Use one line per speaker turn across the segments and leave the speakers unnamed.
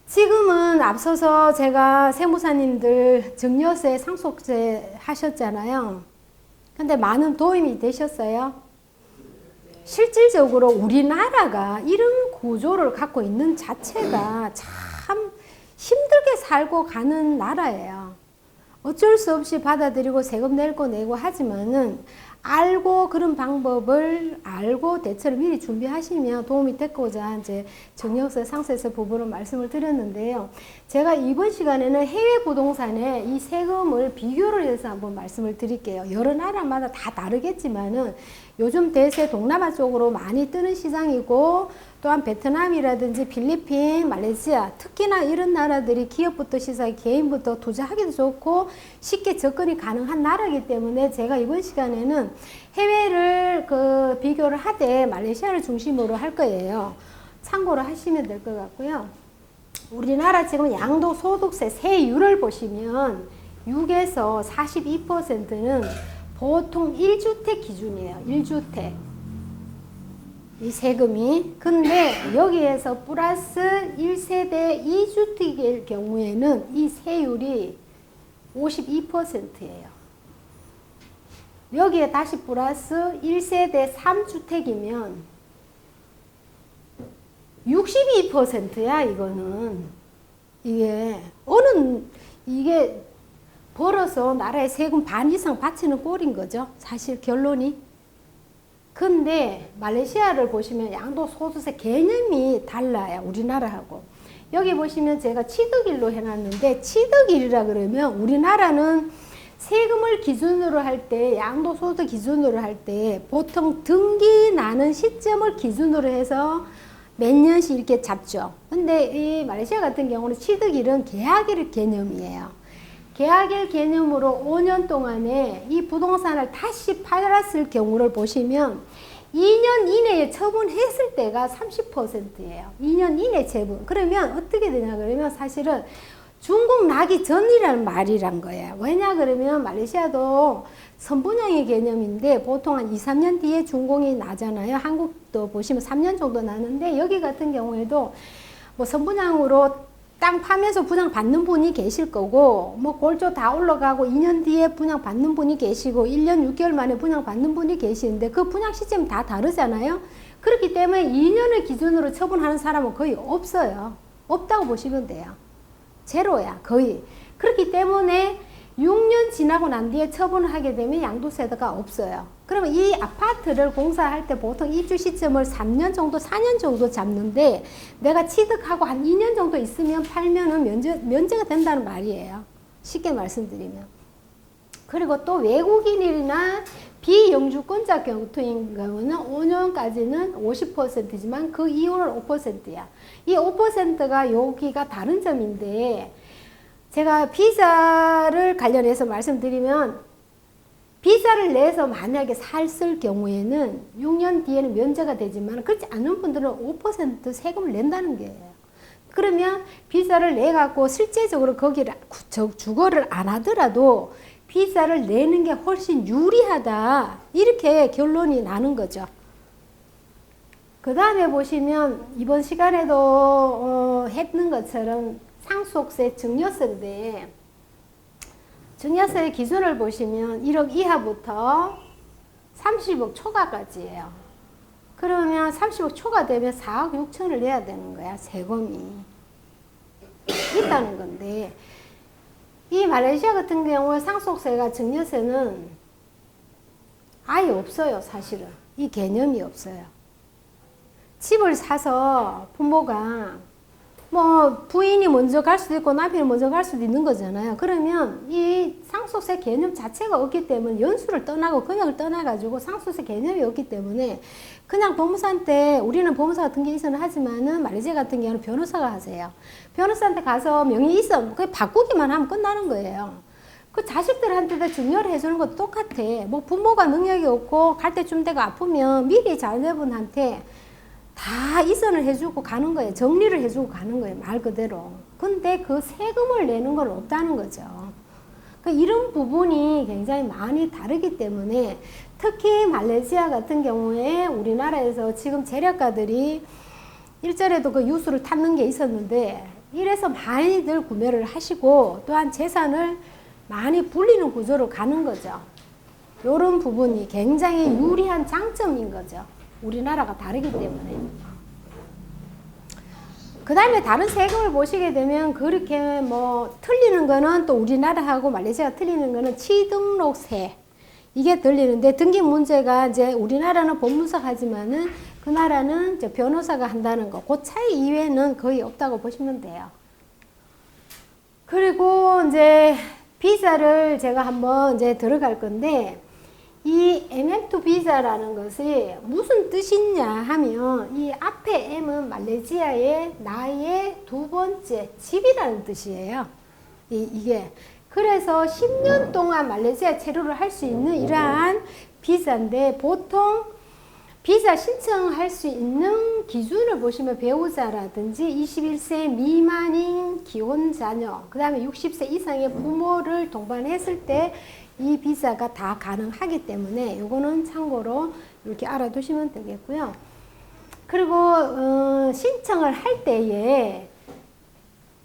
지금은 앞서서 제가 세무사님들 증여세, 상속세 하셨잖아요. 근데 많은 도움이 되셨어요? 실질적으로 우리나라가 이런 구조를 갖고 있는 자체가 참 힘들게 살고 가는 나라예요. 어쩔 수 없이 받아들이고 세금 낼 거 내고 하지만은 알고 그런 방법을 알고 대처를 미리 준비하시면 도움이 됐고자 이제 증여세, 상속세 부분을 말씀을 드렸는데요. 제가 이번 시간에는 해외 부동산에 이 세금을 비교를 해서 한번 말씀을 드릴게요. 여러 나라마다 다 다르겠지만은 요즘 대세 동남아 쪽으로 많이 뜨는 시장이고 또한 베트남이라든지 필리핀, 말레이시아 특히나 이런 나라들이 기업부터 시작해 개인부터 투자하기도 좋고 쉽게 접근이 가능한 나라이기 때문에 제가 이번 시간에는 해외를 비교를 하되 말레이시아를 중심으로 할 거예요. 참고를 하시면 될 것 같고요. 우리나라 지금 양도소득세 세율을 보시면 6에서 42%는 보통 1주택 기준이에요. 1주택. 이 세금이. 근데 여기에서 플러스 1세대 2주택일 경우에는 이 세율이 52%예요. 여기에 다시 플러스 1세대 3주택이면 62%야, 이거는. 이게 벌어서 나라에 세금 반 이상 바치는 꼴인 거죠. 사실 결론이. 근데 말레이시아를 보시면 양도소득세 개념이 달라요. 우리나라하고. 여기 보시면 제가 취득일로 해놨는데 취득일이라 그러면 우리나라는 세금을 기준으로 할 때 양도소득 기준으로 할 때 보통 등기 나는 시점을 기준으로 해서 몇 년씩 이렇게 잡죠. 근데 이 말레이시아 같은 경우는 취득일은 계약일 개념이에요. 계약일 개념으로 5년 동안에 이 부동산을 다시 팔았을 경우를 보시면 2년 이내에 처분했을 때가 30%예요. 2년 이내 처분. 그러면 어떻게 되냐 그러면 사실은 중국 나기 전이라는 말이란 거예요. 왜냐 그러면 말레이시아도 선분양의 개념인데 보통 한 2, 3년 뒤에 준공이 나잖아요. 한국도 보시면 3년 정도 나는데 여기 같은 경우에도 뭐 선분양으로 땅 파면서 분양 받는 분이 계실 거고 뭐 골조 다 올라가고 2년 뒤에 분양 받는 분이 계시고 1년 6개월 만에 분양 받는 분이 계시는데 그 분양 시점이 다 다르잖아요. 그렇기 때문에 2년을 기준으로 처분하는 사람은 거의 없어요. 없다고 보시면 돼요. 제로야, 거의. 그렇기 때문에 6년 지나고 난 뒤에 처분을 하게 되면 양도세가 없어요. 그러면 이 아파트를 공사할 때 보통 입주 시점을 3년 정도, 4년 정도 잡는데 내가 취득하고 한 2년 정도 있으면 팔면은 면제가 된다는 말이에요. 쉽게 말씀드리면. 그리고 또 외국인이나 비영주권자 경우인 경우는 5년까지는 50%지만 그 이후는 5%야. 이 5%가 여기가 다른 점인데 제가 비자를 관련해서 말씀드리면 비자를 내서 만약에 샀을 경우에는 6년 뒤에는 면제가 되지만 그렇지 않은 분들은 5% 세금을 낸다는 거예요. 그러면 비자를 내갖고 실제적으로 거기를 주거를 안 하더라도 비자를 내는 게 훨씬 유리하다. 이렇게 결론이 나는 거죠. 그 다음에 보시면 이번 시간에도 했는 것처럼 상속세, 증여세인데 증여세 기준을 보시면 1억 이하부터 30억 초과까지예요. 그러면 30억 초과 되면 4억 6천을 내야 되는 거야. 세금이 있다는 건데 이 말레이시아 같은 경우에 상속세가 증여세는 아예 없어요. 사실은 이 개념이 없어요. 집을 사서 부모가 뭐 부인이 먼저 갈 수도 있고 남편이 먼저 갈 수도 있는 거잖아요. 그러면 이 상속세 개념 자체가 없기 때문에 연수를 떠나고 금액을 떠나가지고 상속세 개념이 없기 때문에 그냥 법무사한테 우리는 법무사 같은 게 있어는 하지만은 말레이시아 같은 경우는 변호사가 하세요. 변호사한테 가서 명의 있어 그 바꾸기만 하면 끝나는 거예요. 그 자식들한테도 증여를 해주는 것도 똑같아. 뭐 부모가 능력이 없고 갈 때쯤 되가 아프면 미리 자녀분한테 다 이전을 해주고 가는 거예요. 정리를 해주고 가는 거예요. 말 그대로. 근데 그 세금을 내는 건 없다는 거죠. 그러니까 이런 부분이 굉장히 많이 다르기 때문에 특히 말레이시아 같은 경우에 우리나라에서 지금 재력가들이 일전에도 그 뉴스를 탔는 게 있었는데 이래서 많이들 구매를 하시고 또한 재산을 많이 불리는 구조로 가는 거죠. 이런 부분이 굉장히 유리한 장점인 거죠. 우리나라가 다르기 때문에. 그 다음에 다른 세금을 보시게 되면 그렇게 뭐 틀리는 거는 또 우리나라하고 말레이시아가 틀리는 거는 취등록세 이게 들리는데 등기 문제가 이제 우리나라는 법무사가 하지만은 그 나라는 이제 변호사가 한다는 거. 그 차이 이외에는 거의 없다고 보시면 돼요. 그리고 이제 비자를 제가 한번 이제 들어갈 건데 이 MM2 비자라는 것이 무슨 뜻이냐 하면 이 앞에 M은 말레이시아의 나의 두 번째 집이라는 뜻이에요. 이게 그래서 10년 동안 말레이시아 체류를 할 수 있는 이러한 비자인데 보통 비자 신청할 수 있는 기준을 보시면 배우자라든지 21세 미만인 기혼자녀 그 다음에 60세 이상의 부모를 동반했을 때 이 비자가 다 가능하기 때문에 요거는 참고로 이렇게 알아두시면 되겠고요. 그리고 신청을 할 때에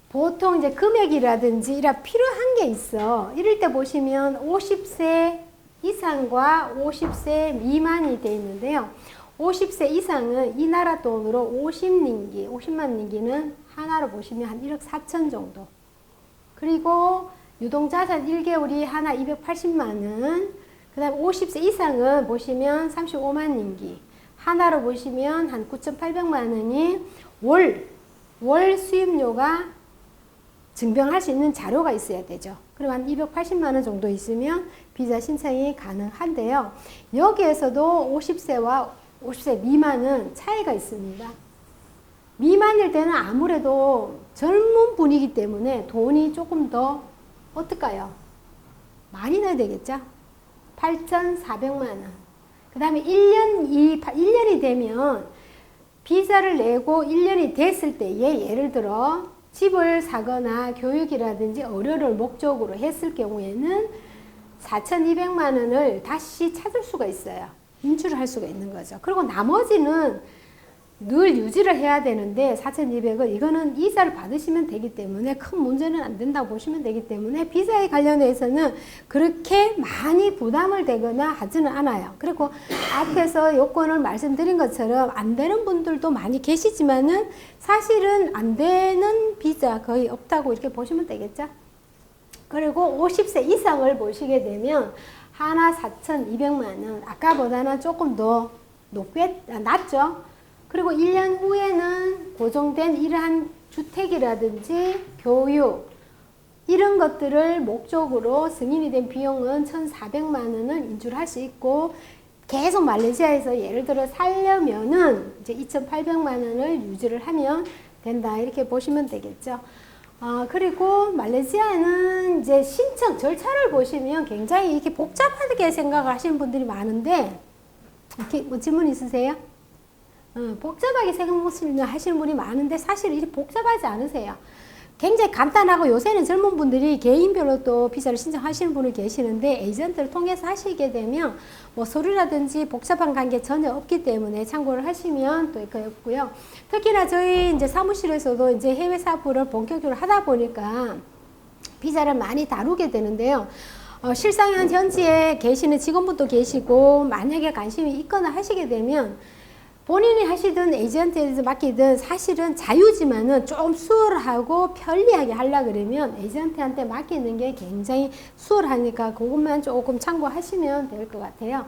보통 이제 금액이라든지 이라 필요한 게 있어. 이럴 때 보시면 50세 이상과 50세 미만이 되어 있는데요. 50세 이상은 이 나라 돈으로 50만 링기는 하나로 보시면 한 1억 4천 정도. 그리고 유동자산 1개월이 하나 280만 원. 그 다음 50세 이상은 보시면 35만 링기. 하나로 보시면 한 9,800만 원이 월 수입료가 증명할 수 있는 자료가 있어야 되죠. 그럼 한 280만 원 정도 있으면 비자 신청이 가능한데요. 여기에서도 50세 미만은 차이가 있습니다. 미만일 때는 아무래도 젊은 분이기 때문에 돈이 조금 더 어떨까요? 많이 넣어야 되겠죠? 8,400만 원. 그 다음에 1년이 되면 비자를 내고 1년이 됐을 때에 예를 들어 집을 사거나 교육이라든지 의료를 목적으로 했을 경우에는 4,200만 원을 다시 찾을 수가 있어요. 인출을 할 수가 있는 거죠. 그리고 나머지는 늘 유지를 해야 되는데 4,200원 이거는 이자를 받으시면 되기 때문에 큰 문제는 안 된다고 보시면 되기 때문에 비자에 관련해서는 그렇게 많이 부담을 되거나 하지는 않아요. 그리고 앞에서 요건을 말씀드린 것처럼 안 되는 분들도 많이 계시지만은 사실은 안 되는 비자 거의 없다고 이렇게 보시면 되겠죠. 그리고 50세 이상을 보시게 되면 하나 4,200만 원 아까보다는 조금 더 낮죠. 그리고 1년 후에는 고정된 이러한 주택이라든지 교육 이런 것들을 목적으로 승인이 된 비용은 1,400만 원을 인출을 할 수 있고 계속 말레이시아에서 예를 들어 살려면은 이제 2,800만 원을 유지를 하면 된다 이렇게 보시면 되겠죠. 그리고 말레이시아는 이제 신청 절차를 보시면 굉장히 이렇게 복잡하게 생각을 하시는 분들이 많은데 이렇게 뭐 질문 있으세요? 복잡하게 생각하시는 분이 많은데 사실 이렇게 복잡하지 않으세요. 굉장히 간단하고 요새는 젊은 분들이 개인별로 또 비자를 신청하시는 분이 계시는데 에이전트를 통해서 하시게 되면 뭐 서류라든지 복잡한 관계 전혀 없기 때문에 참고를 하시면 또 있고요. 특히나 저희 이제 사무실에서도 이제 해외 사업을 본격적으로 하다 보니까 비자를 많이 다루게 되는데요. 실상은 현지에 계시는 직원분도 계시고 만약에 관심이 있거나 하시게 되면 본인이 하시든 에이전트에서 맡기든 사실은 자유지만은 좀 수월하고 편리하게 하려고 그러면 에이전트한테 맡기는 게 굉장히 수월하니까 그것만 조금 참고하시면 될 것 같아요.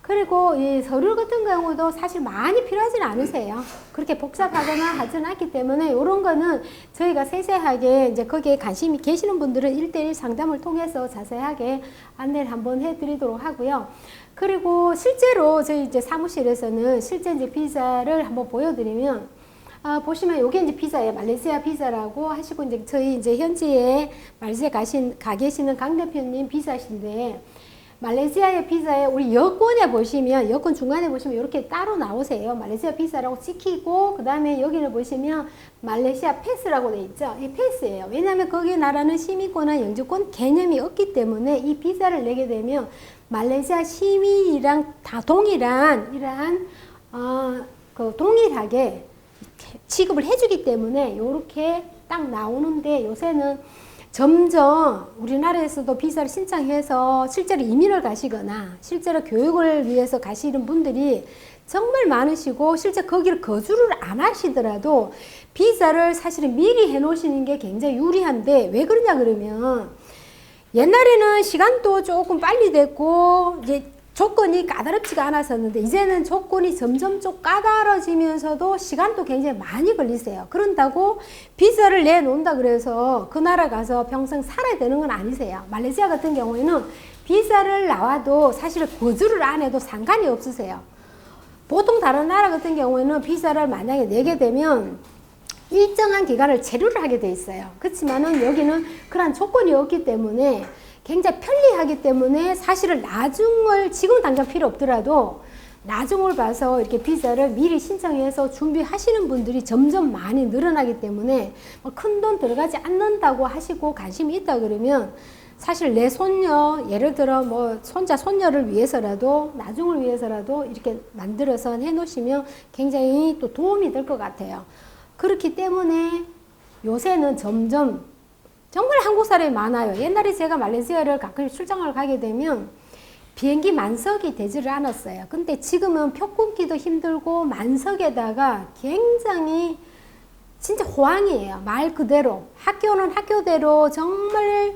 그리고 이 서류 같은 경우도 사실 많이 필요하지는 않으세요. 그렇게 복잡하거나 하지는 않기 때문에 이런 거는 저희가 세세하게 이제 거기에 관심이 계시는 분들은 1:1 상담을 통해서 자세하게 안내를 한번 해드리도록 하고요. 그리고 실제로 저희 이제 사무실에서는 실제 이제 비자를 한번 보여드리면 보시면 요게 이제 비자예요. 말레이시아 비자라고 하시고 이제 저희 이제 현지에 말레이시아 가 계시는 강 대표님 비자신데 말레이시아의 비자에 우리 여권에 보시면 여권 중간에 보시면 이렇게 따로 나오세요. 말레이시아 비자라고 찍히고 그 다음에 여기는 보시면 말레이시아 패스라고 돼 있죠. 이 패스예요. 왜냐하면 거기 나라는 시민권이나 영주권 개념이 없기 때문에 이 비자를 내게 되면 말레이시아 시민이랑 다 동일한 이러한 동일하게 취급을 해주기 때문에 이렇게 딱 나오는데 요새는 점점 우리나라에서도 비자를 신청해서 실제로 이민을 가시거나 실제로 교육을 위해서 가시는 분들이 정말 많으시고 실제 거기를 거주를 안 하시더라도 비자를 사실은 미리 해 놓으시는 게 굉장히 유리한데 왜 그러냐 그러면 옛날에는 시간도 조금 빨리 됐고 이제 조건이 까다롭지가 않았었는데 이제는 조건이 점점 좀 까다로워지면서도 시간도 굉장히 많이 걸리세요. 그런다고 비자를 내놓는다 그래서 그 나라 가서 평생 살아야 되는 건 아니세요. 말레이시아 같은 경우에는 비자를 나와도 사실은 거주를 안 해도 상관이 없으세요. 보통 다른 나라 같은 경우에는 비자를 만약에 내게 되면 일정한 기간을 체류를 하게 돼 있어요. 그렇지만은 여기는 그런 조건이 없기 때문에 굉장히 편리하기 때문에 사실은 나중을 지금 당장 필요 없더라도 나중을 봐서 이렇게 비자를 미리 신청해서 준비하시는 분들이 점점 많이 늘어나기 때문에 큰돈 들어가지 않는다고 하시고 관심이 있다 그러면 사실 내 손녀 예를 들어 뭐 손자 손녀를 위해서라도 나중을 위해서라도 이렇게 만들어서 해 놓으시면 굉장히 또 도움이 될 것 같아요. 그렇기 때문에 요새는 점점 정말 한국 사람이 많아요. 옛날에 제가 말레이시아를 가끔 출장을 가게 되면 비행기 만석이 되지를 않았어요. 근데 지금은 표 끊기도 힘들고 만석에다가 굉장히 진짜 호황이에요. 말 그대로. 학교는 학교대로 정말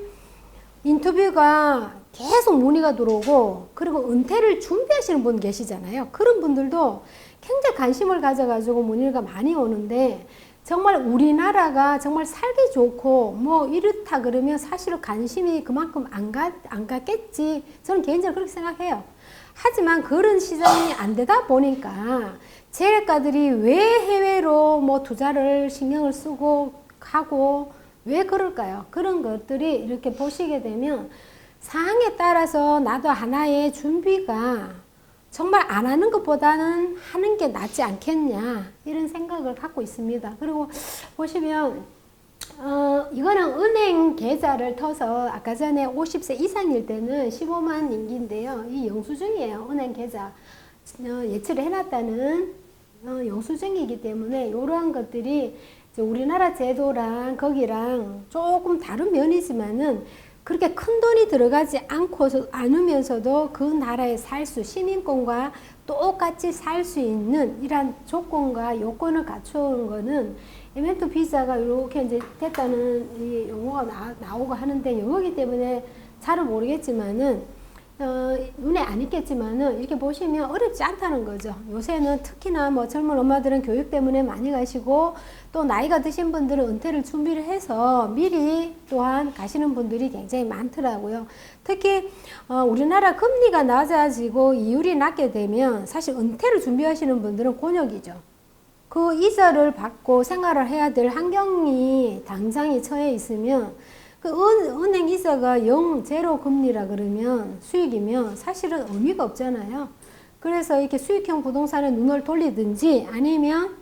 인터뷰가 계속 문의가 들어오고 그리고 은퇴를 준비하시는 분 계시잖아요. 그런 분들도 굉장히 관심을 가져가지고 문의가 많이 오는데 정말 우리나라가 정말 살기 좋고 뭐 이렇다 그러면 사실은 관심이 그만큼 안 갔겠지. 저는 개인적으로 그렇게 생각해요. 하지만 그런 시장이 안 되다 보니까 재래가들이 왜 해외로 뭐 투자를 신경을 쓰고 가고 왜 그럴까요? 그런 것들이 이렇게 보시게 되면 상황에 따라서 나도 하나의 준비가 정말 안 하는 것보다는 하는 게 낫지 않겠냐 이런 생각을 갖고 있습니다. 그리고 보시면 이거는 은행 계좌를 터서 아까 전에 50세 이상일 때는 15만 링기인데요. 이 영수증이에요. 은행 계좌 예치를 해놨다는 영수증이기 때문에 이러한 것들이 우리나라 제도랑 거기랑 조금 다른 면이지만은 그렇게 큰 돈이 들어가지 않으면서도 그 나라에 살 수, 시민권과 똑같이 살 수 있는 이러한 조건과 요건을 갖추는 거는 M2 비자가 이렇게 이제 됐다는 이 용어가 나오고 하는데 영어이기 때문에 잘은 모르겠지만은 눈에 안 익겠지만은 이렇게 보시면 어렵지 않다는 거죠. 요새는 특히나 뭐 젊은 엄마들은 교육 때문에 많이 가시고 또 나이가 드신 분들은 은퇴를 준비를 해서 미리 또한 가시는 분들이 굉장히 많더라고요. 특히 우리나라 금리가 낮아지고 이율이 낮게 되면 사실 은퇴를 준비하시는 분들은 곤욕이죠. 그 이자를 받고 생활을 해야 될 환경이 당장에 처해 있으면 그 은행 이자가 0 금리라 그러면 수익이면 사실은 의미가 없잖아요. 그래서 이렇게 수익형 부동산에 눈을 돌리든지 아니면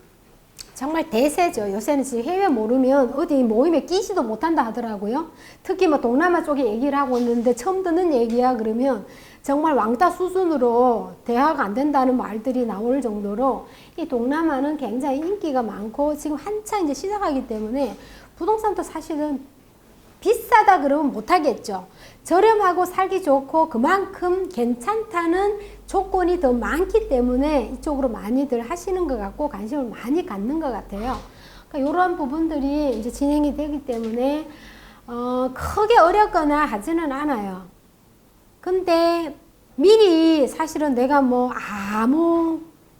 정말 대세죠. 요새는 지금 해외 모르면 어디 모임에 끼지도 못한다 하더라고요. 특히 뭐 동남아 쪽에 얘기를 하고 있는데 처음 듣는 얘기야 그러면 정말 왕따 수준으로 대화가 안 된다는 말들이 나올 정도로 이 동남아는 굉장히 인기가 많고 지금 한창 이제 시작하기 때문에 부동산도 사실은 비싸다 그러면 못하겠죠. 저렴하고 살기 좋고 그만큼 괜찮다는 조건이 더 많기 때문에 이쪽으로 많이들 하시는 것 같고 관심을 많이 갖는 것 같아요. 그러니까 이런 부분들이 이제 진행이 되기 때문에 크게 어렵거나 하지는 않아요. 근데 미리 사실은 내가 뭐 아무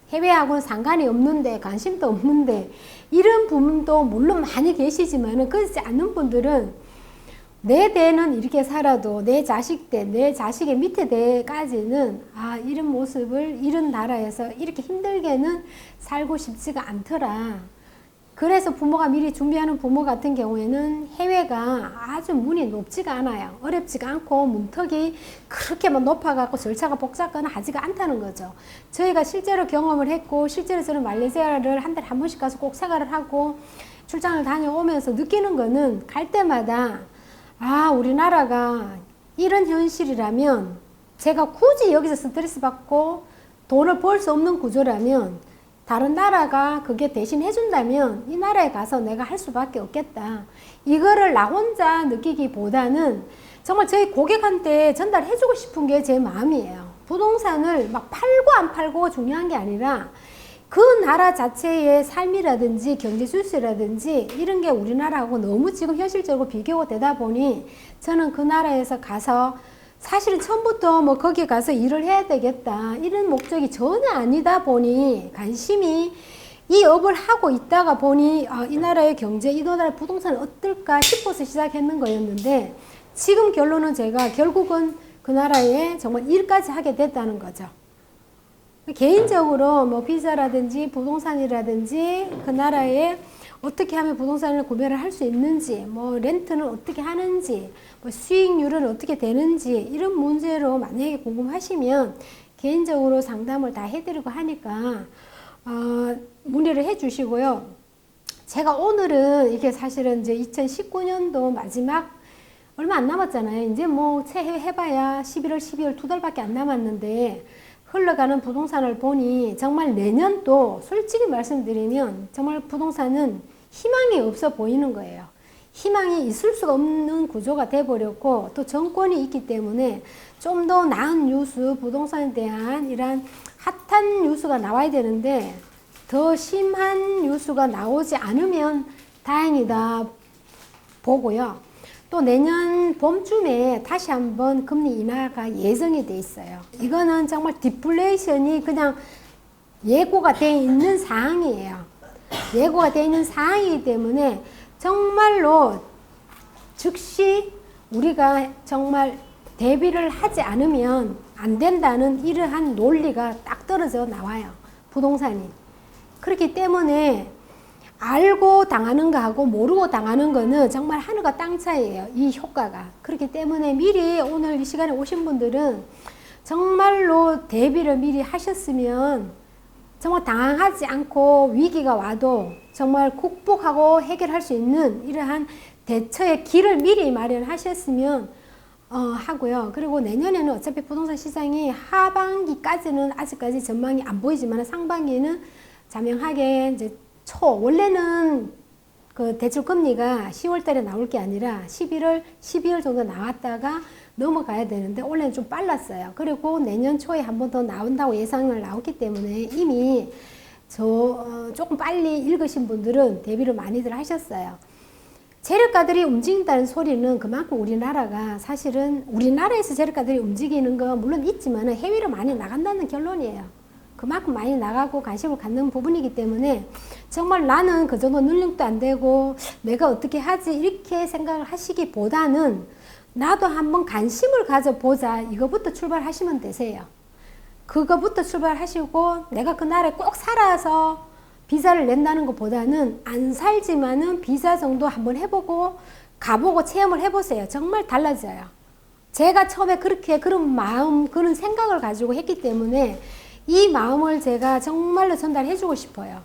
해외하고는 상관이 없는데 관심도 없는데 이런 부분도 물론 많이 계시지만은 그렇지 않은 분들은 내 대는 이렇게 살아도 내 자식 때, 내 자식의 밑에 대까지는 이런 모습을 이런 나라에서 이렇게 힘들게는 살고 싶지가 않더라. 그래서 부모가 미리 준비하는 부모 같은 경우에는 해외가 아주 문이 높지가 않아요. 어렵지가 않고 문턱이 그렇게 막 높아갖고 절차가 복잡하거나 하지가 않다는 거죠. 저희가 실제로 경험을 했고 실제로 저는 말레이시아를 한 달에 한 번씩 가서 꼭 생활을 하고 출장을 다녀오면서 느끼는 거는 갈 때마다 우리나라가 이런 현실이라면 제가 굳이 여기서 스트레스 받고 돈을 벌 수 없는 구조라면 다른 나라가 그게 대신 해준다면 이 나라에 가서 내가 할 수밖에 없겠다. 이거를 나 혼자 느끼기보다는 정말 저희 고객한테 전달해주고 싶은 게 제 마음이에요. 부동산을 막 팔고 안 팔고 중요한 게 아니라 그 나라 자체의 삶이라든지 경제 질서라든지 이런 게 우리나라하고 너무 지금 현실적으로 비교가 되다 보니 저는 그 나라에서 가서 사실은 처음부터 뭐 거기 가서 일을 해야 되겠다 이런 목적이 전혀 아니다 보니 관심이 이 업을 하고 있다가 보니 이 나라의 경제, 이 나라의 부동산은 어떨까 싶어서 시작했는 거였는데 지금 결론은 제가 결국은 그 나라에 정말 일까지 하게 됐다는 거죠. 개인적으로 뭐 비자라든지 부동산이라든지 그 나라에 어떻게 하면 부동산을 구매를 할 수 있는지, 뭐 렌트는 어떻게 하는지, 뭐 수익률은 어떻게 되는지 이런 문제로 만약에 궁금하시면 개인적으로 상담을 다 해드리고 하니까 문의를 해주시고요. 제가 오늘은 이게 사실은 이제 2019년도 마지막 얼마 안 남았잖아요. 이제 뭐 새해 해봐야 11월, 12월 2달밖에 안 남았는데 흘러가는 부동산을 보니 정말 내년도 솔직히 말씀드리면 정말 부동산은 희망이 없어 보이는 거예요. 희망이 있을 수가 없는 구조가 돼버렸고 또 정권이 있기 때문에 좀 더 나은 뉴스, 부동산에 대한 이런 핫한 뉴스가 나와야 되는데 더 심한 뉴스가 나오지 않으면 다행이다 보고요. 또 내년 봄쯤에 다시 한번 금리 인하가 예정이 돼 있어요. 이거는 정말 디플레이션이 그냥 예고가 돼 있는 사항이에요. 예고가 돼 있는 사항이기 때문에 정말로 즉시 우리가 정말 대비를 하지 않으면 안 된다는 이러한 논리가 딱 떨어져 나와요. 부동산이. 그렇기 때문에 알고 당하는 거하고 모르고 당하는 거는 정말 하늘과 땅 차이예요. 이 효과가. 그렇기 때문에 미리 오늘 이 시간에 오신 분들은 정말로 대비를 미리 하셨으면 정말 당황하지 않고 위기가 와도 정말 극복하고 해결할 수 있는 이러한 대처의 길을 미리 마련하셨으면 하고요. 그리고 내년에는 어차피 부동산 시장이 하반기까지는 아직까지 전망이 안 보이지만 상반기는 자명하게 이제 원래는 그 대출 금리가 10월 달에 나올 게 아니라 11월, 12월 정도 나왔다가 넘어가야 되는데 올해는 좀 빨랐어요. 그리고 내년 초에 한 번 더 나온다고 예상을 나왔기 때문에 이미 조금 빨리 읽으신 분들은 대비를 많이들 하셨어요. 재력가들이 움직인다는 소리는 그만큼 우리나라가 사실은 우리나라에서 재력가들이 움직이는 거 물론 있지만 해외로 많이 나간다는 결론이에요. 그만큼 많이 나가고 관심을 갖는 부분이기 때문에 정말 나는 그 정도 능력도 안 되고 내가 어떻게 하지 이렇게 생각을 하시기보다는 나도 한번 관심을 가져보자 이거부터 출발하시면 되세요. 그거부터 출발하시고 내가 그 나라에 꼭 살아서 비자를 낸다는 것보다는 안 살지만은 비자 정도 한번 해보고 가보고 체험을 해보세요. 정말 달라져요. 제가 처음에 그렇게 그런 마음 그런 생각을 가지고 했기 때문에 이 마음을 제가 정말로 전달해주고 싶어요.